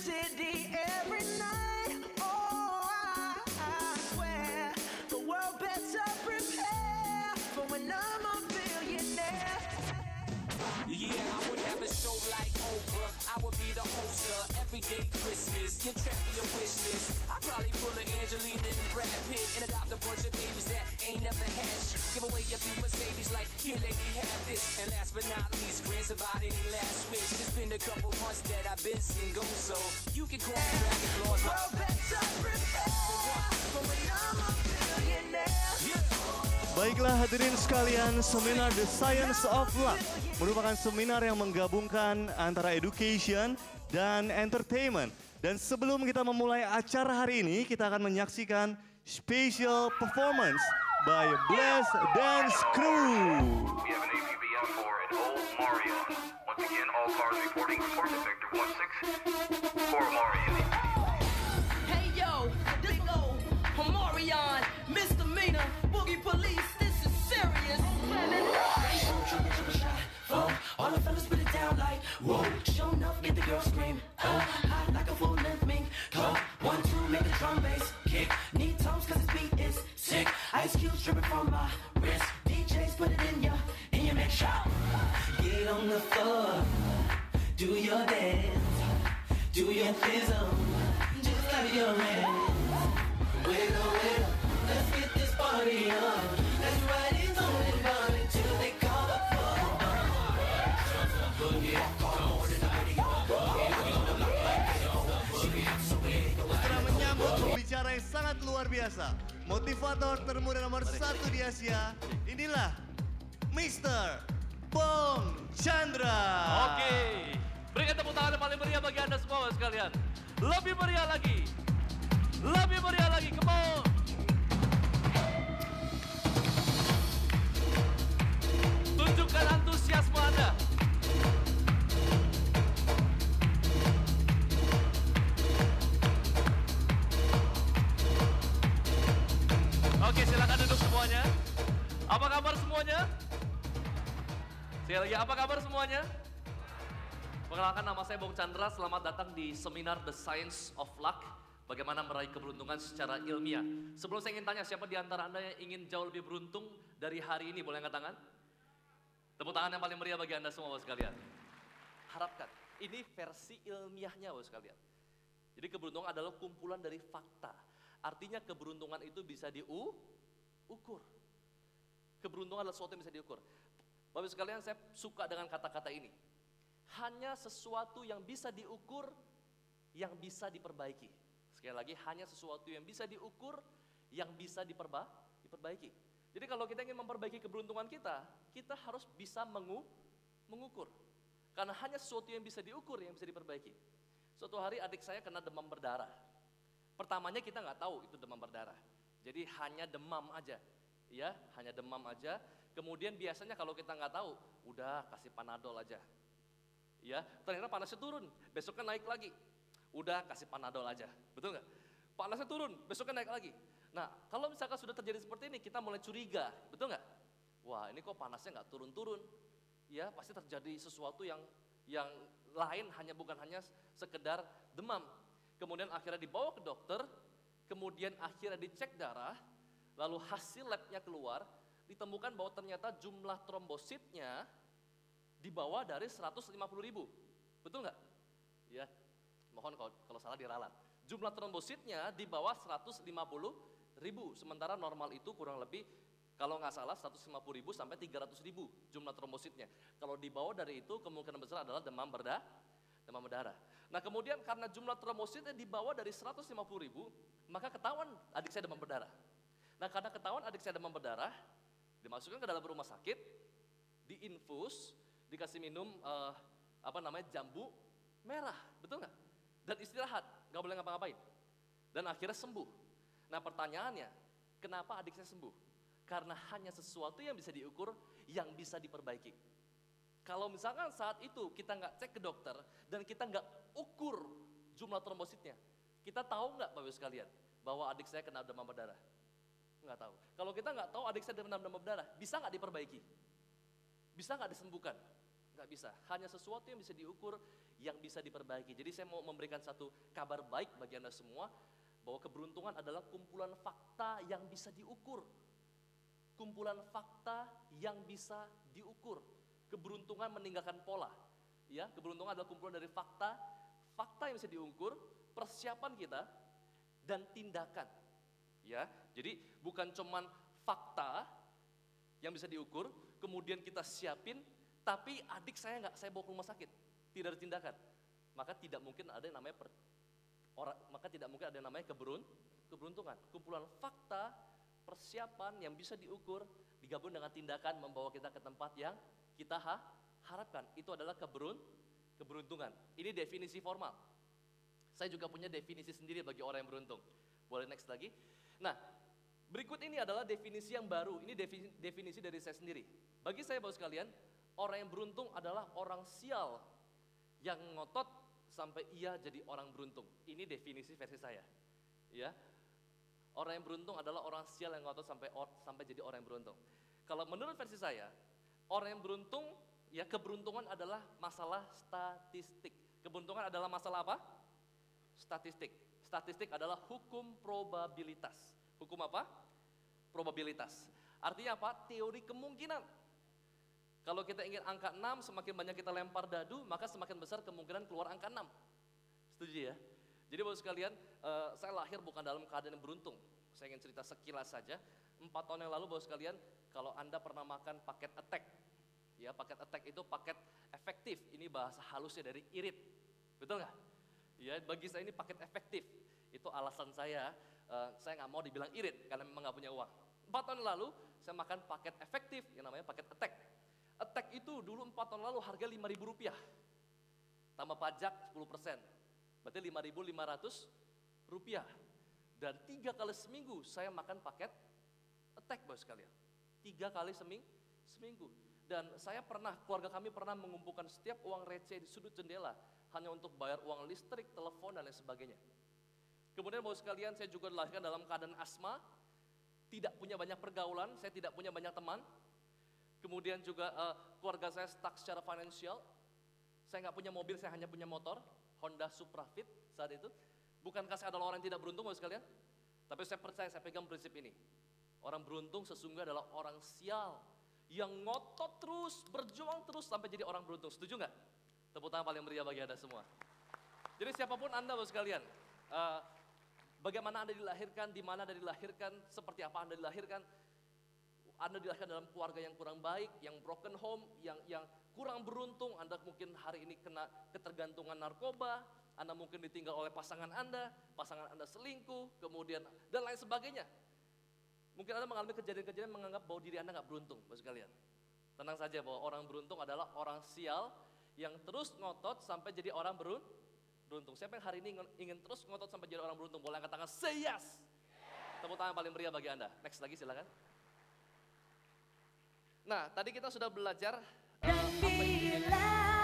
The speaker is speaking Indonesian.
city every night. Oh, I swear the world better prepare for when I'm a billionaire. Yeah, I would have a show like Oprah. I would be the host of Everyday Christmas. Get track of your wish list. I probably pull a Angelina and Brad Pitt and adopt a bunch of babies that ain't never had shit. Give away a few Mercedes like, here lady, have this. And last but not least, grant somebody any last wish. It's been a couple months that I've been single, so you can call me Dragon Lord. World better prepare for when I'm a billionaire. Baiklah hadirin sekalian, seminar The Science of Luck merupakan seminar yang menggabungkan antara education dan entertainment. Dan sebelum kita memulai acara hari ini, kita akan menyaksikan special performance by Bless Dance Crew. We have an APB M4 at Old Marion. Once again, all cars reporting report to Vector 16 for Marion. Hey yo, this old Omarion, misdemeanor, boogie police, this is serious. All the fellas put it down like, whoa. Show enough, get the girl scream. Hot like a full length mink. Go, 1, 2, make the drum bass kick. Need toes cause this beat is sick. Ice cubes dripping from my wrist. DJs put it in your mix shop. Get on the floor, do your dance, do your thism, just clap your hands. Wiggle, wiggle, let's get this party on. Let's ride it on and on until they call up for Setelah menyambut pembicara yang sangat luar biasa, motivator termuda nomor 1 di Asia, inilah Mr. Bong Chandra. Oke, berikan tepuk tangan yang paling meriah bagi Anda semua sekalian. Lebih meriah lagi, come on. Tunjukkan antusiasme Anda. Oke, silakan duduk semuanya. Apa kabar semuanya? Sekali lagi, apa kabar semuanya? Perkenalkan, nama saya Bong Chandra. Selamat datang di seminar The Science of Luck. Bagaimana meraih keberuntungan secara ilmiah. Sebelum saya ingin tanya, siapa di antara Anda yang ingin jauh lebih beruntung dari hari ini? Boleh angkat tangan? Tepuk tangan yang paling meriah bagi Anda semua, Bapak sekalian. Harapkan, ini versi ilmiahnya, Bapak sekalian. Jadi keberuntungan adalah kumpulan dari fakta. Artinya keberuntungan itu bisa diukur. Keberuntungan adalah sesuatu yang bisa diukur. Bapak sekalian, saya suka dengan kata-kata ini. Hanya sesuatu yang bisa diukur, yang bisa diperbaiki. Sekali lagi, hanya sesuatu yang bisa diukur, yang bisa diperbaiki. Jadi kalau kita ingin memperbaiki keberuntungan kita, kita harus bisa mengukur. Karena hanya sesuatu yang bisa diukur, yang bisa diperbaiki. Suatu hari adik saya kena demam berdarah. Pertamanya kita nggak tahu itu demam berdarah. Jadi hanya demam aja. Ya, hanya demam aja. Kemudian biasanya kalau kita nggak tahu, udah kasih Panadol aja. Ya, ternyata panasnya turun, besoknya naik lagi. Udah kasih Panadol aja, betul nggak? Panasnya turun, besoknya naik lagi. Nah, kalau misalkan sudah terjadi seperti ini, kita mulai curiga, betul nggak? Wah, ini kok panasnya nggak turun-turun? Ya, pasti terjadi sesuatu yang lain, bukan hanya sekedar demam. Kemudian akhirnya dibawa ke dokter, kemudian akhirnya dicek darah, lalu hasil labnya keluar, ditemukan bahwa ternyata jumlah trombositnya di bawah dari 150.000, betul nggak? Ya, mohon kalau salah diralat. Jumlah trombositnya di bawah 150.000, sementara normal itu kurang lebih kalau nggak salah 150.000 sampai 300.000 jumlah trombositnya. Kalau di bawah dari itu kemungkinan besar adalah demam berdarah. Nah kemudian karena jumlah trombositnya di bawah dari 150.000, maka ketahuan adik saya demam berdarah. Nah karena ketahuan adik saya demam berdarah, dimasukkan ke dalam rumah sakit, diinfus, dikasih minum jambu merah, betul nggak? Dan istirahat, nggak boleh ngapa-ngapain. Dan akhirnya sembuh. Nah pertanyaannya, kenapa adik saya sembuh? Karena hanya sesuatu yang bisa diukur, yang bisa diperbaiki. Kalau misalkan saat itu kita nggak cek ke dokter, dan kita nggak ukur jumlah trombositnya, kita tahu nggak Bapak sekalian, bahwa adik saya kena demam berdarah? Nggak tahu. Kalau kita nggak tahu adik saya kena demam berdarah, bisa nggak diperbaiki? Bisa nggak disembuhkan? Nggak bisa. Hanya sesuatu yang bisa diukur, yang bisa diperbaiki. Jadi saya mau memberikan satu kabar baik bagi Anda semua, bahwa keberuntungan adalah kumpulan fakta yang bisa diukur. Kumpulan fakta yang bisa diukur. Keberuntungan meninggalkan pola. Ya, keberuntungan adalah kumpulan dari fakta, fakta yang bisa diukur, persiapan kita, dan tindakan. Ya, jadi bukan cuman fakta yang bisa diukur, kemudian kita siapin, tapi adik saya nggak saya bawa ke rumah sakit, tidak ada tindakan, maka tidak mungkin ada yang namanya keberuntungan. Kumpulan fakta, persiapan yang bisa diukur, digabung dengan tindakan membawa kita ke tempat yang kita harapkan. Itu adalah keberuntungan. Ini definisi formal. Saya juga punya definisi sendiri bagi orang yang beruntung. Boleh next lagi? Nah, berikut ini adalah definisi yang baru. Ini definisi dari saya sendiri. Bagi saya Bapak sekalian, orang yang beruntung adalah orang sial yang ngotot sampai ia jadi orang beruntung. Ini definisi versi saya. Ya. Orang yang beruntung adalah orang sial yang ngotot sampai jadi orang yang beruntung. Kalau menurut versi saya, orang yang beruntung, ya keberuntungan adalah masalah statistik. Keberuntungan adalah masalah apa? Statistik. Statistik adalah hukum probabilitas. Hukum apa? Probabilitas. Artinya apa? Teori kemungkinan. Kalau kita ingin angka 6, semakin banyak kita lempar dadu, maka semakin besar kemungkinan keluar angka 6. Setuju ya? Jadi Bapak sekalian, saya lahir bukan dalam keadaan yang beruntung. Saya ingin cerita sekilas saja. 4 tahun yang lalu Bapak sekalian, kalau Anda pernah makan paket attack, ya paket attack itu paket efektif. Ini bahasa halusnya dari irit. Betul nggak? Ya, bagi saya ini paket efektif. Itu alasan saya nggak mau dibilang irit karena memang nggak punya uang. 4 tahun lalu saya makan paket efektif yang namanya paket attack. Attack itu dulu 4 tahun lalu harga Rp5.000. Tambah pajak 10%. Berarti Rp5.500. Dan 3 kali seminggu saya makan paket attack Bapak sekalian. 3 kali seminggu. Dan keluarga kami pernah mengumpulkan setiap uang receh di sudut jendela hanya untuk bayar uang listrik, telepon, dan lain sebagainya. Kemudian Bapak sekalian, saya juga dilahirkan dalam keadaan asma, tidak punya banyak pergaulan, saya tidak punya banyak teman. Kemudian juga keluarga saya stuck secara finansial. Saya nggak punya mobil, saya hanya punya motor, Honda Supra Fit saat itu. Bukankah saya adalah orang yang tidak beruntung Bapak sekalian? Tapi saya percaya, saya pegang prinsip ini. Orang beruntung sesungguhnya adalah orang sial yang ngotot terus, berjuang terus sampai jadi orang beruntung. Setuju nggak? Tepuk tangan paling meriah bagi Anda semua. Jadi siapapun Anda Bapak sekalian, bagaimana Anda dilahirkan, di mana Anda dilahirkan, seperti apa Anda dilahirkan dalam keluarga yang kurang baik, yang broken home, yang kurang beruntung, Anda mungkin hari ini kena ketergantungan narkoba, Anda mungkin ditinggal oleh pasangan Anda selingkuh, kemudian dan lain sebagainya. Mungkin Anda mengalami kejadian-kejadian menganggap bahwa diri Anda nggak beruntung, Bapak sekalian. Tenang saja bahwa orang beruntung adalah orang sial yang terus ngotot sampai jadi orang beruntung. Siapa yang hari ini ingin terus ngotot sampai jadi orang beruntung? Boleh angkat tangan, say yes. Tepuk tangan paling meriah bagi Anda. Next lagi silakan. Nah, tadi kita sudah belajar apa itu